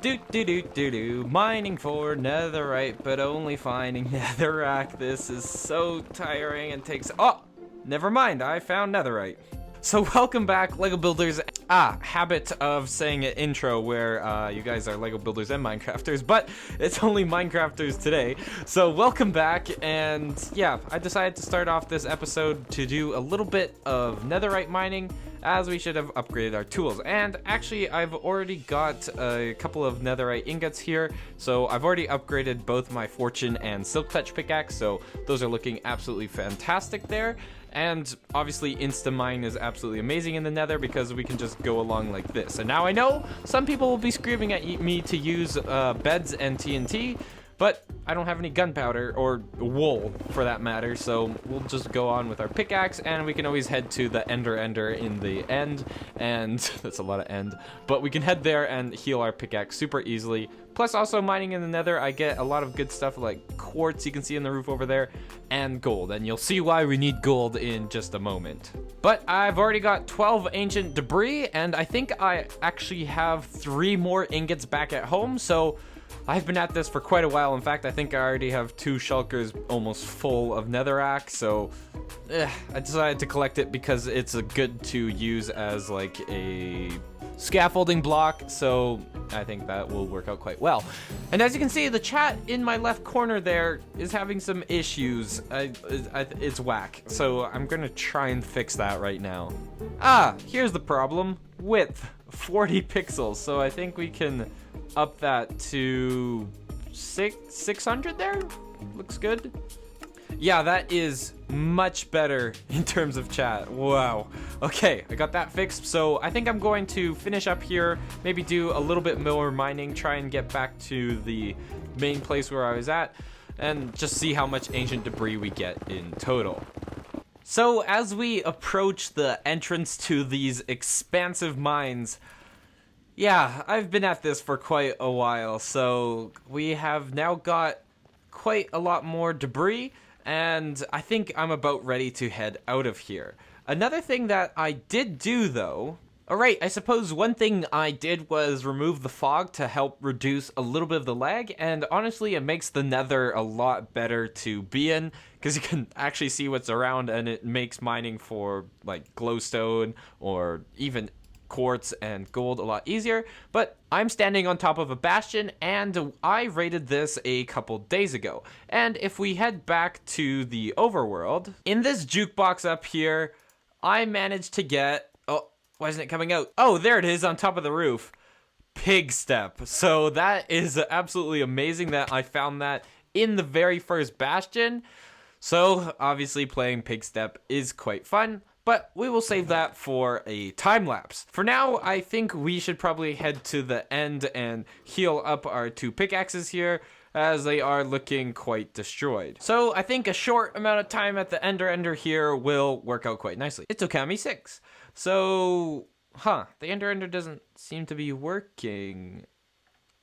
Mining for netherite, but only finding netherrack. This is so tiring and takes. Oh, never mind. I found netherite. So welcome back, Lego Builders. Habit of saying an intro where you guys are Lego Builders and Minecrafters, but it's only Minecrafters today. So welcome back, and yeah, I decided to start off this episode to do a little bit of netherite mining, as we should have upgraded our tools. And actually, I've already got a couple of netherite ingots here, so I've already upgraded both my fortune and silk touch pickaxe, so those are looking absolutely fantastic there. And obviously insta-mine is absolutely amazing in the nether because we can just go along like this. And now I know some people will be screaming at me to use beds and TNT, but I don't have any gunpowder, or wool for that matter, so we'll just go on with our pickaxe, and we can always head to the ender in the end, and that's a lot of end, but we can head there and heal our pickaxe super easily. Plus, also mining in the nether, I get a lot of good stuff like quartz, you can see in the roof over there, and gold, and you'll see why we need gold in just a moment. But I've already got 12 ancient debris, and I think I actually have 3 more ingots back at home, so I've been at this for quite a while. In fact, I think I already have 2 shulkers almost full of netherrack, so I decided to collect it because it's a good to use as like a scaffolding block, so I think that will work out quite well. And as you can see, the chat in my left corner there is having some issues. It's whack, so I'm gonna try and fix that right now. Here's the problem. Width 40 pixels, so I think we can up that to 600 there. Looks good. Yeah, that is much better in terms of chat. Wow. Okay, I got that fixed, so I think I'm going to finish up here, maybe do a little bit more mining, try and get back to the main place where I was at, and just see how much ancient debris we get in total. So as we approach the entrance to these expansive mines, yeah, I've been at this for quite a while, so we have now got quite a lot more debris, and I think I'm about ready to head out of here. Another thing that I did do, though... Alright, I suppose one thing I did was remove the fog to help reduce a little bit of the lag, and honestly, it makes the nether a lot better to be in, because you can actually see what's around, and it makes mining for, like, glowstone, or even quartz and gold a lot easier. But I'm standing on top of a bastion, and I raided this a couple days ago. And if we head back to the overworld, in this jukebox up here, I managed to get... Oh, why isn't it coming out? Oh, there it is on top of the roof. Pig step. So that is absolutely amazing that I found that in the very first bastion. So obviously playing pig step is quite fun, but we will save that for a time lapse. For now, I think we should probably head to the end and heal up our 2 pickaxes here, as they are looking quite destroyed. So I think a short amount of time at the ender here will work out quite nicely. It's Okami 6. So, the ender doesn't seem to be working.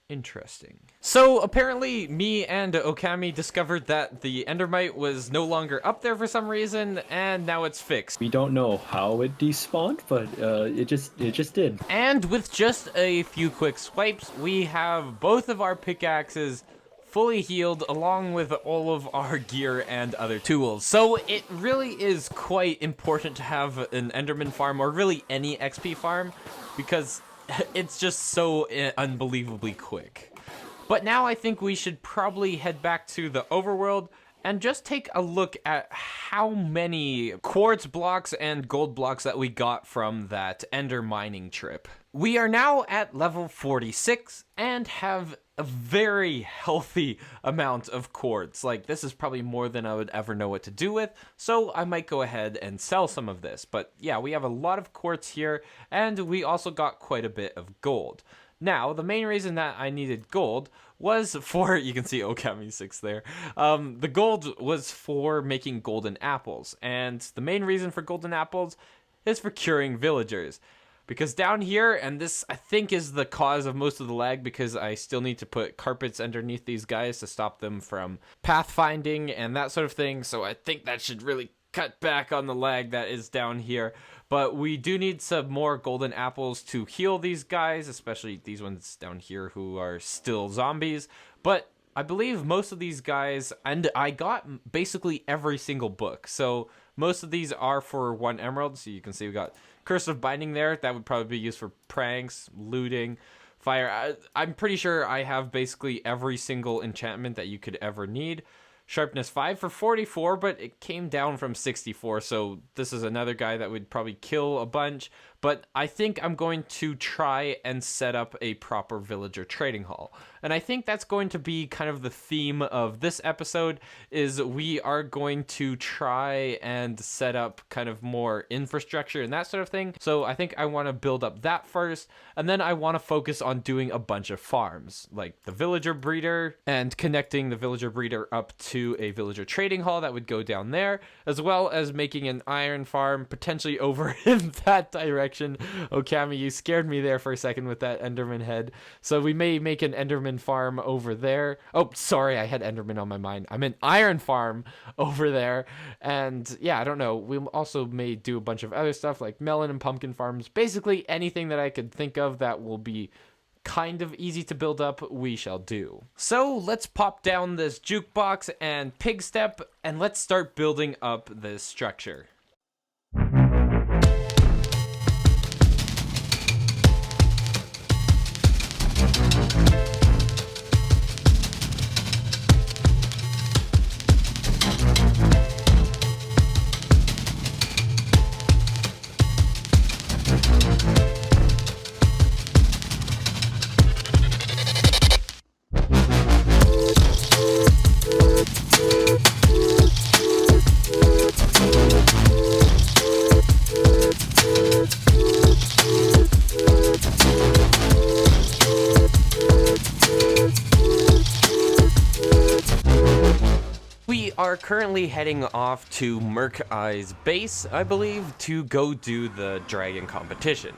Interesting. So apparently me and Okami discovered that the endermite was no longer up there for some reason, and now it's fixed. We don't know how it despawned, but it just did. And with just a few quick swipes, we have both of our pickaxes fully healed, along with all of our gear and other tools. So it really is quite important to have an enderman farm, or really any XP farm, because it's just so unbelievably quick. But now I think we should probably head back to the overworld and just take a look at how many quartz blocks and gold blocks that we got from that ender mining trip. We are now at level 46 and have a very healthy amount of quartz. Like, this is probably more than I would ever know what to do with, so I might go ahead and sell some of this. But yeah, we have a lot of quartz here, and we also got quite a bit of gold. Now, the main reason that I needed gold was for, you can see Okami 6 there, the gold was for making golden apples, and the main reason for golden apples is for curing villagers. Because down here, and this I think is the cause of most of the lag, because I still need to put carpets underneath these guys to stop them from pathfinding and that sort of thing, so I think that should really cut back on the lag that is down here. But we do need some more golden apples to heal these guys, especially these ones down here who are still zombies. But I believe most of these guys, and I got basically every single book. So most of these are for 1 emerald. So you can see we got Curse of Binding there. That would probably be used for pranks, looting, fire. I'm pretty sure I have basically every single enchantment that you could ever need. Sharpness 5 for 44, but it came down from 64, so this is another guy that would probably kill a bunch. But I think I'm going to try and set up a proper villager trading hall. And I think that's going to be kind of the theme of this episode, is we are going to try and set up kind of more infrastructure and that sort of thing. So I think I want to build up that first, and then I want to focus on doing a bunch of farms, like the villager breeder, and connecting the villager breeder up to a villager trading hall that would go down there, as well as making an iron farm potentially over in that direction. Okami, you scared me there for a second with that Enderman head. So we may make an Enderman farm over there. Oh, sorry, I had Enderman on my mind. I meant iron farm over there. And yeah, I don't know. We also may do a bunch of other stuff like melon and pumpkin farms. Basically anything that I could think of that will be kind of easy to build up, we shall do. So let's pop down this jukebox and pig step, and let's start building up this structure. We are currently heading off to Merc-Eye's base, I believe, to go do the dragon competition.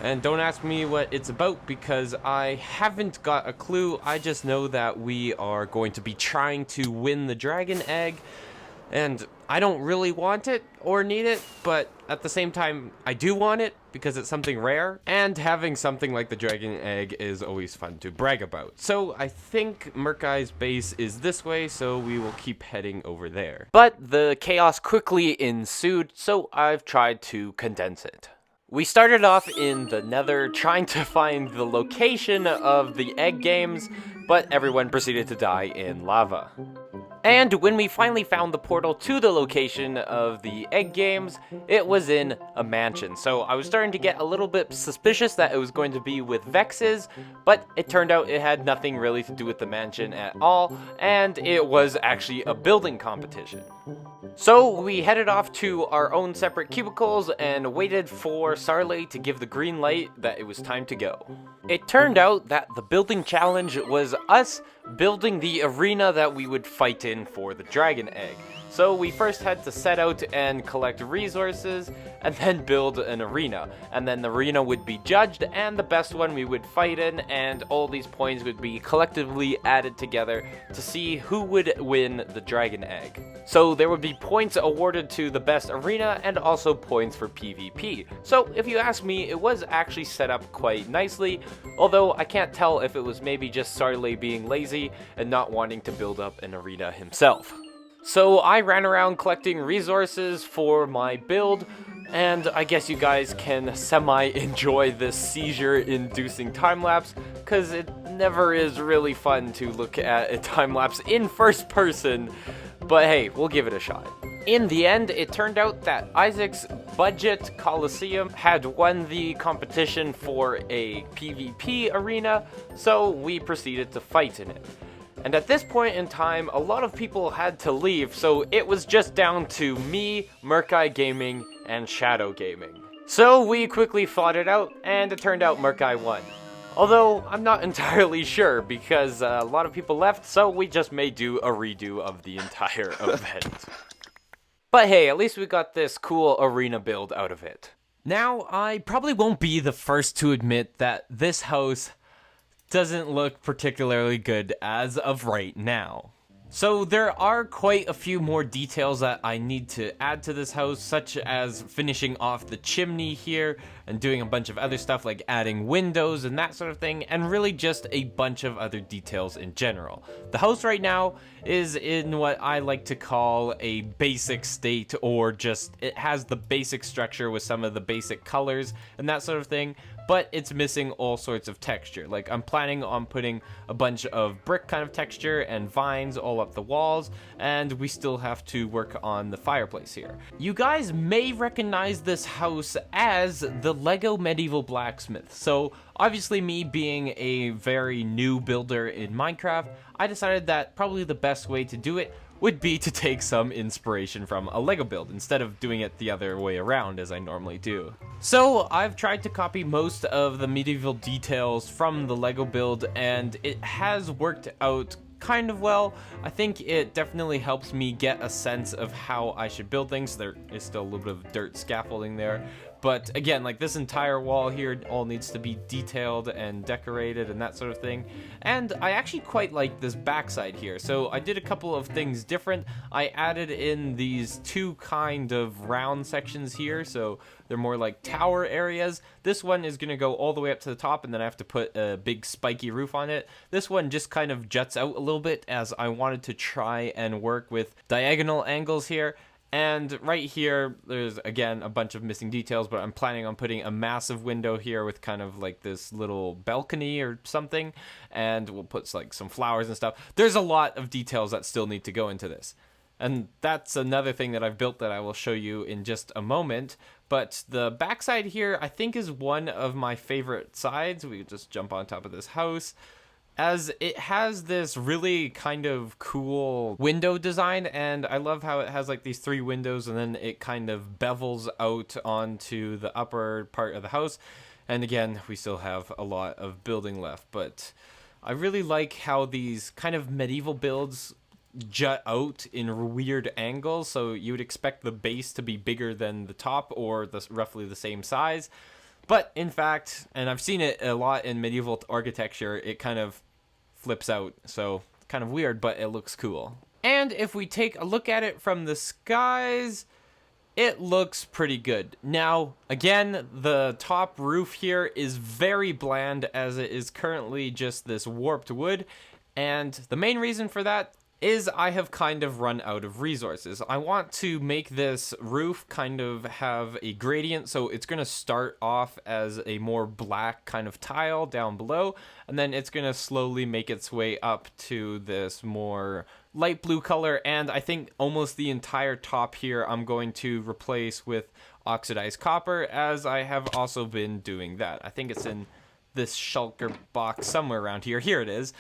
And don't ask me what it's about because I haven't got a clue. I just know that we are going to be trying to win the dragon egg. And I don't really want it or need it, but at the same time, I do want it because it's something rare. And having something like the dragon egg is always fun to brag about. So I think Merc-Eye's base is this way, so we will keep heading over there. But the chaos quickly ensued, so I've tried to condense it. We started off in the Nether trying to find the location of the egg games, but everyone proceeded to die in lava. And when we finally found the portal to the location of the egg games, it was in a mansion. So I was starting to get a little bit suspicious that it was going to be with Vexes, but it turned out it had nothing really to do with the mansion at all, and it was actually a building competition. So we headed off to our own separate cubicles and waited for Sarley to give the green light that it was time to go. It turned out that the building challenge was us building the arena that we would fight in for the dragon egg. So we first had to set out and collect resources and then build an arena. And then the arena would be judged and the best one we would fight in, and all these points would be collectively added together to see who would win the dragon egg. So there would be points awarded to the best arena and also points for PvP. So if you ask me, it was actually set up quite nicely, although I can't tell if it was maybe just Sarley being lazy and not wanting to build up an arena himself. So I ran around collecting resources for my build, and I guess you guys can semi-enjoy this seizure-inducing time-lapse, because it never is really fun to look at a time-lapse in first person, but hey, we'll give it a shot. In the end, it turned out that Isaac's Budget Coliseum had won the competition for a PvP arena, so we proceeded to fight in it. And at this point in time, a lot of people had to leave, so it was just down to me, Merc-Eye Gaming, and Shadow Gaming. So we quickly fought it out, and it turned out Merc-Eye won. Although, I'm not entirely sure, because a lot of people left, so we just may do a redo of the entire event. But hey, at least we got this cool arena build out of it. Now, I probably won't be the first to admit that this house doesn't look particularly good as of right now. So there are quite a few more details that I need to add to this house, such as finishing off the chimney here and doing a bunch of other stuff like adding windows and that sort of thing, and really just a bunch of other details in general. The house right now is in what I like to call a basic state, or just it has the basic structure with some of the basic colors and that sort of thing, but it's missing all sorts of texture. Like, I'm planning on putting a bunch of brick kind of texture and vines all up the walls, and we still have to work on the fireplace here. You guys may recognize this house as the Lego Medieval Blacksmith. So obviously, me being a very new builder in Minecraft, I decided that probably the best way to do it would be to take some inspiration from a Lego build instead of doing it the other way around as I normally do. So I've tried to copy most of the medieval details from the Lego build, and it has worked out kind of well. I think it definitely helps me get a sense of how I should build things. There is still a little bit of dirt scaffolding there, but again, like, this entire wall here all needs to be detailed and decorated and that sort of thing. And I actually quite like this backside here, so I did a couple of things different. I added in these two kind of round sections here, so they're more like tower areas. This one is going to go all the way up to the top, and then I have to put a big spiky roof on it. This one just kind of juts out a little bit, as I wanted to try and work with diagonal angles here. And right here, there's, again, a bunch of missing details, but I'm planning on putting a massive window here with kind of like this little balcony or something, and we'll put like some flowers and stuff. There's a lot of details that still need to go into this. And that's another thing that I've built that I will show you in just a moment. But the backside here, I think, is one of my favorite sides. We just jump on top of this house, as it has this really kind of cool window design, and I love how it has like these three windows, and then it kind of bevels out onto the upper part of the house. And again, we still have a lot of building left, but I really like how these kind of medieval builds jut out in weird angles. So you would expect the base to be bigger than the top, or roughly the same size. But in fact, and I've seen it a lot in medieval architecture, it kind of flips out. So kind of weird, but it looks cool. And if we take a look at it from the skies, it looks pretty good. Now, again, the top roof here is very bland, as it is currently just this warped wood. And the main reason for that is I have kind of run out of resources. I want to make this roof kind of have a gradient, so it's going to start off as a more black kind of tile down below, and then it's going to slowly make its way up to this more light blue color, and I think almost the entire top here I'm going to replace with oxidized copper, as I have also been doing that. I think it's in this shulker box somewhere around here. Here it is.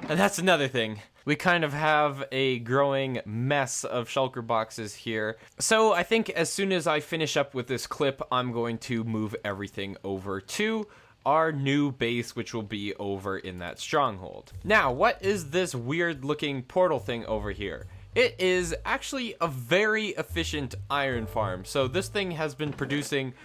And that's another thing. We kind of have a growing mess of shulker boxes here. So I think as soon as I finish up with this clip, I'm going to move everything over to our new base, which will be over in that stronghold. Now, what is this weird looking portal thing over here? It is actually a very efficient iron farm. So this thing has been producing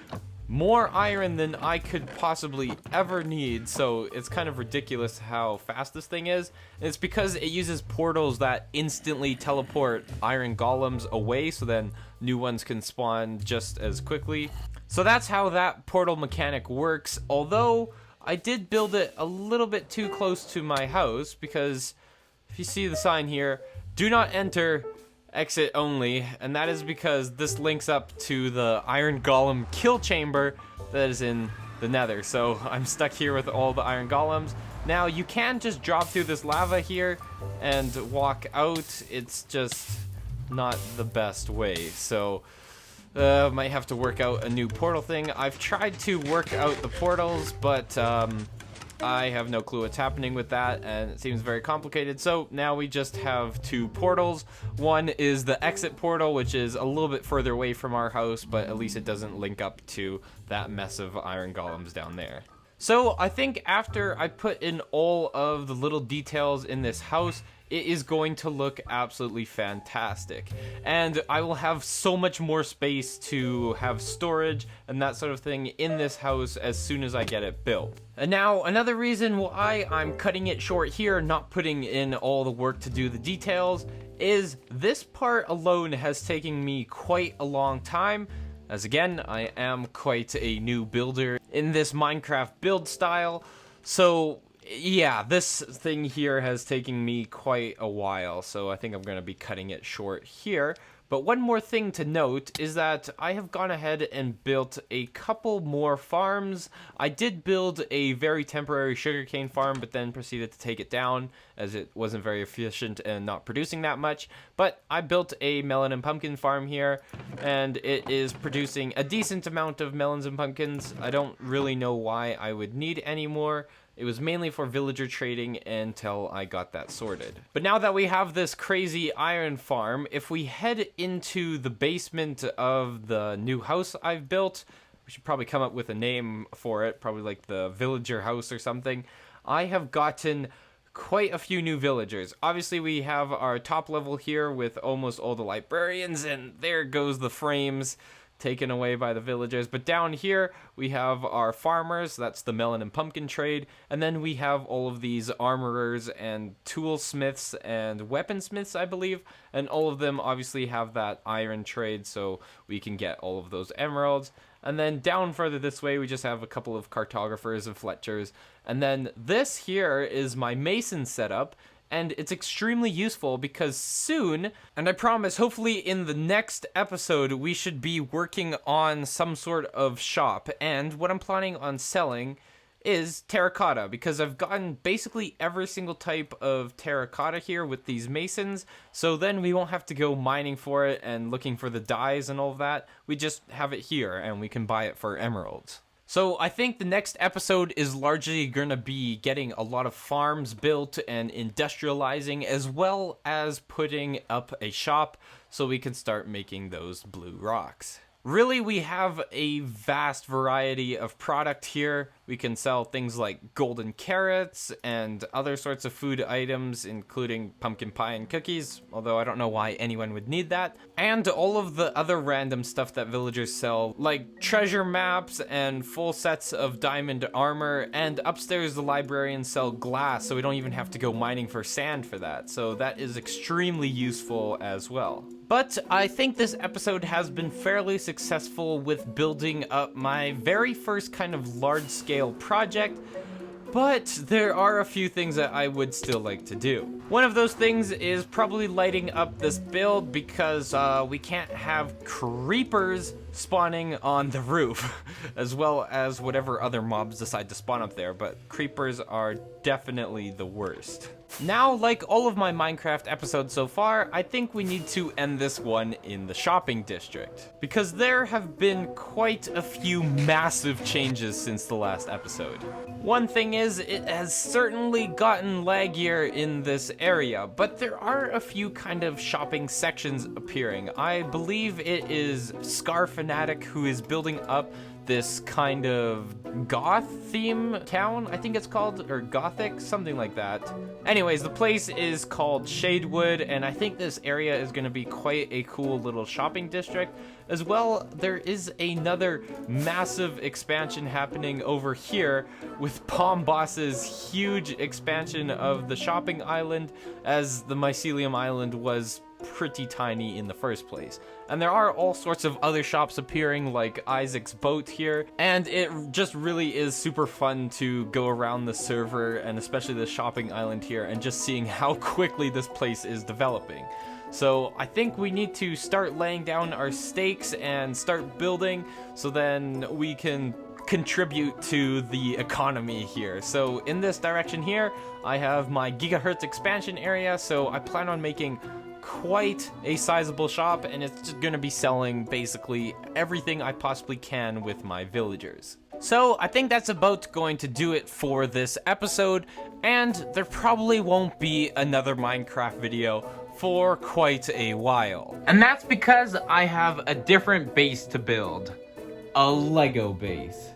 more iron than I could possibly ever need, so it's kind of ridiculous how fast this thing is. And it's because it uses portals that instantly teleport iron golems away, so then new ones can spawn just as quickly. So that's how that portal mechanic works, although I did build it a little bit too close to my house, because if you see the sign here, do not enter, exit only, and that is because this links up to the iron golem kill chamber that is in the nether. So I'm stuck here with all the iron golems. Now you can just drop through this lava here and walk out. It's just not the best way, so might have to work out a new portal thing. I've tried to work out the portals, but I have no clue what's happening with that, and it seems very complicated. So now we just have two portals. One is the exit portal, which is a little bit further away from our house, but at least it doesn't link up to that mess of iron golems down there. So I think after I put in all of the little details in this house, it is going to look absolutely fantastic. And I will have so much more space to have storage and that sort of thing in this house as soon as I get it built. And now another reason why I'm cutting it short here, not putting in all the work to do the details, is this part alone has taken me quite a long time. As again, I am quite a new builder in this Minecraft build style. So yeah, this thing here has taken me quite a while, so I think I'm going to be cutting it short here. But one more thing to note is that I have gone ahead and built a couple more farms. I did build a very temporary sugarcane farm, but then proceeded to take it down as it wasn't very efficient and not producing that much. But I built a melon and pumpkin farm here, and it is producing a decent amount of melons and pumpkins. I don't really know why I would need any more. It was mainly for villager trading until I got that sorted. But now that we have this crazy iron farm, if we head into the basement of the new house I've built, we should probably come up with a name for it, probably like the villager house or something. I have gotten quite a few new villagers. Obviously we have our top level here with almost all the librarians, and there goes the frames taken away by the villagers. But down here we have our farmers, that's the melon and pumpkin trade, and then we have all of these armorers and toolsmiths and weaponsmiths, I believe, and all of them obviously have that iron trade, so we can get all of those emeralds. And then down further this way we just have a couple of cartographers and fletchers, and then this here is my mason setup. And it's extremely useful because soon, and I promise hopefully in the next episode, we should be working on some sort of shop. And what I'm planning on selling is terracotta, because I've gotten basically every single type of terracotta here with these masons. So then we won't have to go mining for it and looking for the dyes and all of that. We just have it here and we can buy it for emeralds. So I think the next episode is largely going to be getting a lot of farms built and industrializing, as well as putting up a shop so we can start making those blue rocks. Really, we have a vast variety of product here. We can sell things like golden carrots and other sorts of food items, including pumpkin pie and cookies, although I don't know why anyone would need that. And all of the other random stuff that villagers sell, like treasure maps and full sets of diamond armor, and upstairs the librarians sell glass, so we don't even have to go mining for sand for that. So that is extremely useful as well. But I think this episode has been fairly successful with building up my very first kind of large-scale project, but there are a few things that I would still like to do. One of those things is probably lighting up this build, because we can't have creepers spawning on the roof, as well as whatever other mobs decide to spawn up there, but creepers are definitely the worst. Now, like all of my Minecraft episodes so far, I think we need to end this one in the shopping district, because there have been quite a few massive changes since the last episode. One thing is, it has certainly gotten laggier in this area, but there are a few kind of shopping sections appearing. I believe it is Scar Fanatic who is building up this kind of goth theme town, I think it's called, or gothic, something like that. Anyways, the place is called Shadewood, and I think this area is going to be quite a cool little shopping district. As well, there is another massive expansion happening over here with Palm Boss's huge expansion of the shopping island, as the Mycelium Island was pretty tiny in the first place. And there are all sorts of other shops appearing, like Isaac's Boat here, and it just really is super fun to go around the server, and especially the shopping island here, and just seeing how quickly this place is developing. So I think we need to start laying down our stakes and start building, so then we can contribute to the economy here. So in this direction here, I have my gigahertz expansion area, so I plan on making quite a sizable shop, and it's just gonna be selling basically everything I possibly can with my villagers. So I think that's about going to do it for this episode, and there probably won't be another Minecraft video for quite a while. And that's because I have a different base to build. A Lego base.